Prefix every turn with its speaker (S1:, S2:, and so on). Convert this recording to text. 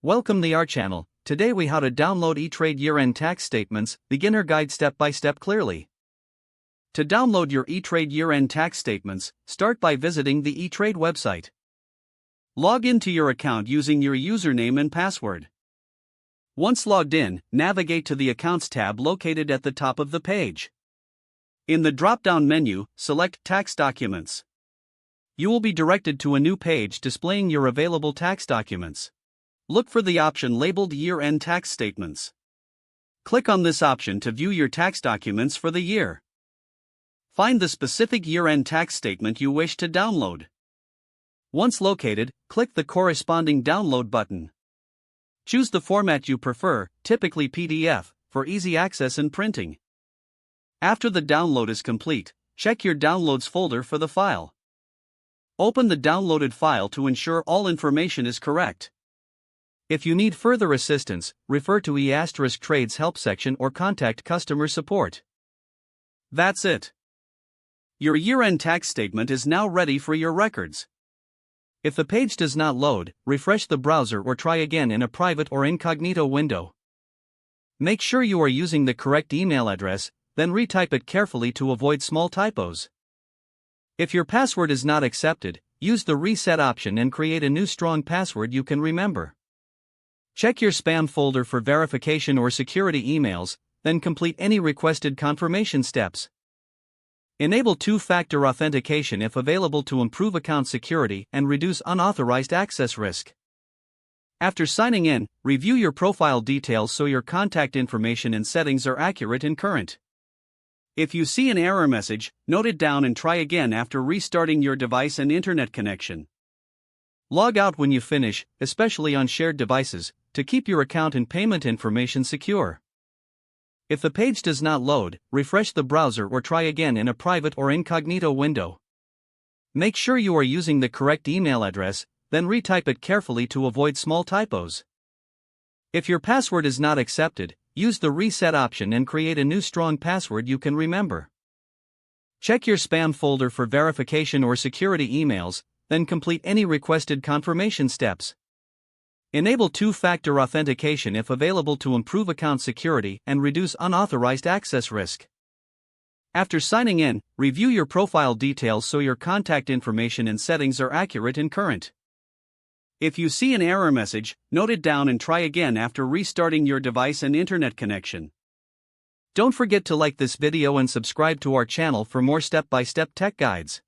S1: Welcome to our channel. Today we how to download E-Trade year-end tax statements, beginner guide step by step clearly. To download your E-Trade year-end tax statements, start by visiting the E-Trade website. Log into your account using your username and password. Once logged in, navigate to the Accounts tab located at the top of the page. In the drop-down menu, select Tax Documents. You will be directed to a new page displaying your available tax documents. Look for the option labeled Year-End Tax Statements. Click on this option to view your tax documents for the year. Find the specific year-end tax statement you wish to download. Once located, click the corresponding download button. Choose the format you prefer, typically PDF, for easy access and printing. After the download is complete, check your Downloads folder for the file. Open the downloaded file to ensure all information is correct. If you need further assistance, refer to E*Trade's help section or contact customer support. That's it. Your year-end tax statement is now ready for your records. If the page does not load, refresh the browser or try again in a private or incognito window. Make sure you are using the correct email address, then retype it carefully to avoid small typos. If your password is not accepted, use the reset option and create a new strong password you can remember. Check your spam folder for verification or security emails, then complete any requested confirmation steps. Enable two-factor authentication if available to improve account security and reduce unauthorized access risk. After signing in, review your profile details so your contact information and settings are accurate and current. If you see an error message, note it down and try again after restarting your device and internet connection. Log out when you finish, especially on shared devices, to keep your account and payment information secure. If the page does not load, refresh the browser or try again in a private or incognito window. Make sure you are using the correct email address, then retype it carefully to avoid small typos. If your password is not accepted, use the reset option and create a new strong password you can remember. Check your spam folder for verification or security emails, then complete any requested confirmation steps. Enable two-factor authentication if available to improve account security and reduce unauthorized access risk. After signing in, review your profile details so your contact information and settings are accurate and current. If you see an error message, note it down and try again after restarting your device and internet connection. Don't forget to like this video and subscribe to our channel for more step-by-step tech guides.